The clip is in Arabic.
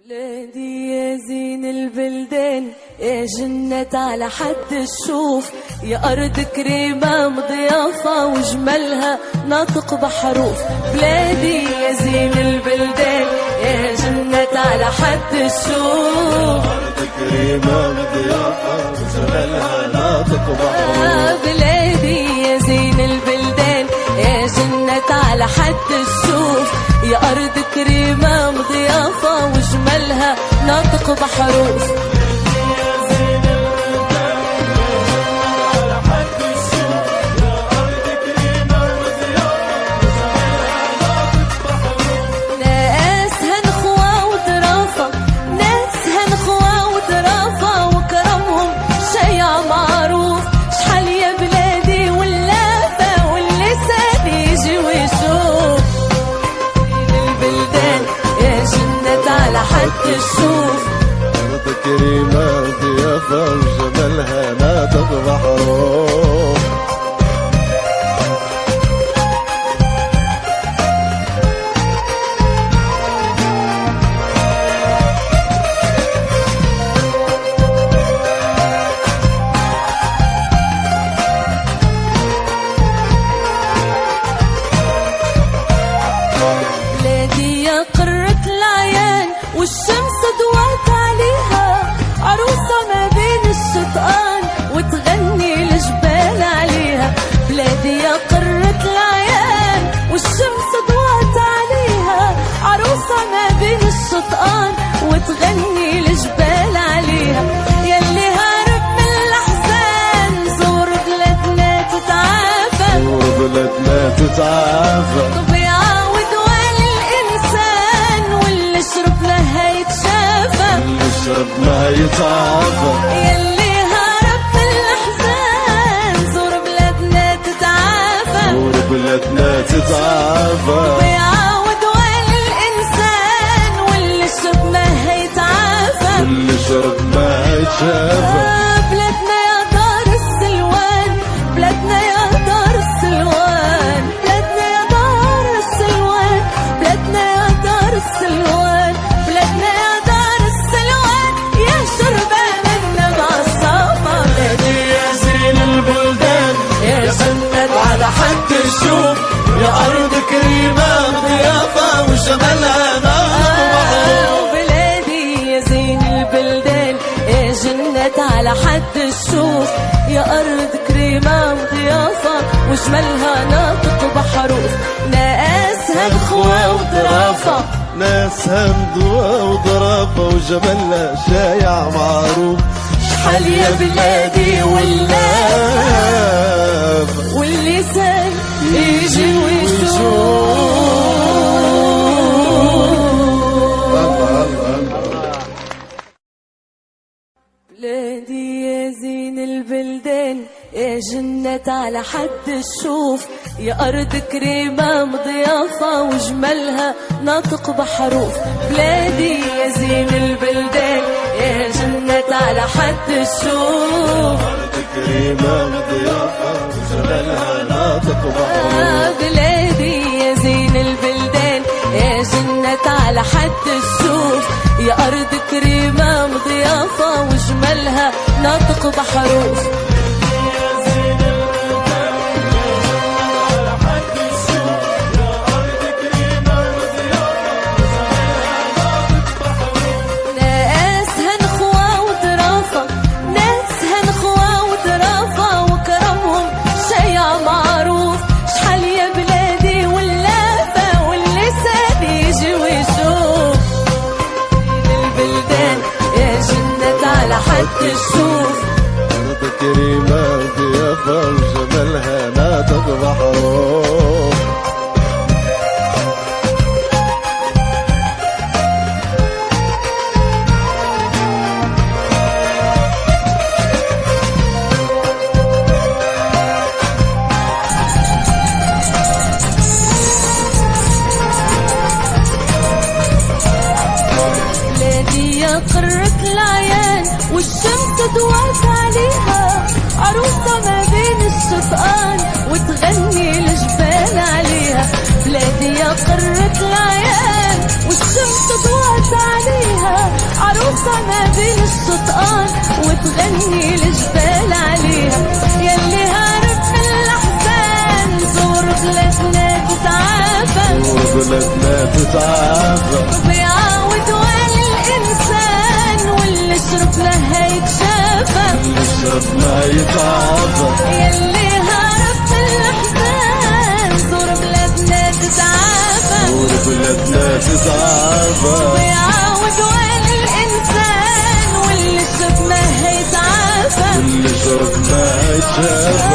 بلادي يا زين البلدان، يا جنة على حد الشوف، يا أرض كريمة مضيافة وجمالها ناطق بحروف. بلادي يا زين البلدان، يا جنة على حد الشوف، أرض كريمة مضيافة وجمالها ناطق بحروف. بلادي يا زين البلدان، يا جنة على حد الشوف، يا أرض كريمة مضيافة وجمالها ناطق بحروف. حد الشوف أرض كريمة ضيافة وجمالها ناطق بحروف. بلادي يا قرة العيان والشمس ضوات عليها، عروسة ما بين الشطآن وتغني الجبال عليها. بلادي يا قرة العيان والشمس ضوات عليها، عروسة ما بين الشطآن وتغني الجبال عليها. يلي هارب من الأحزان زور بلادنا تتعافى، زور بلادنا تتعافى. يشرب ما يتعافى. يلي هرب من الأحزان زور بلادنا تتعافى، زور بلادنا تتعافى. ويعاود وين الإنسان واللي شرب ما هيتعافى، واللي شرب ما هيتشافى. بلادنا يا دار السلوان، بلادنا يا دار السلوان، بلادنا يا دار السلوان، بلادنا يا دار السلوان، بلادنا يا دار السلوان، يا شربان النبع الصافى. بلادي يا زين البلدان، يا جنة على حد الشوف، يا أرض كريمة ضيافة وجمالها ناطق بحروف. بلادي يا زين البلدان، يا جنة على حد الشوف، يا أرض كريمة ضيافة وجمالها ناطق بحروف. ناسها نخوة وظرافة، ناسها ندوة وظرافة وجمالها شايع معروف. شحال يا بلادي واللافة واللسان يجي ويشوف. بلادي يا زين البلدان، يا جنة على حد الشوف، يا أرض كريمة مضيافة وجمالها ناطق بحروف. بلادي يا زين البلدان، يا جنة على حد الشوف، أرض كريمة مضيافة وجمالها ناطق بحروف. بلادي يا زين البلدان، يا جنة على حد الشوف، يا أرض كريمة مضيافة وجمالها ناطق بحروف. حد الشوف أرض كريمة ضيافة وجمالها ناطق بحروف. بلادي يا قرة العيان والشمس ضوات عليها، عروسة ما بين الشطآن وتغني الجبال عليها. بلادي يا قرة العيان والشمس ضوات عليها، تطقان وتغني الجبال عليها. يلي هارب من الأحزان زور بلادنا تتعافى، زور بلادنا تتعافى. بيعاود والي الإنسان واللي شرب لها يتشافى، اللي شرب ما يتعافى. يلي هارب من الأحزان زور بلادنا تتعافى، زور بلادنا تتعافى. بيعاود والي الإنسان واللي شرب ما يتعافى، اللي شرب ما يتشافى.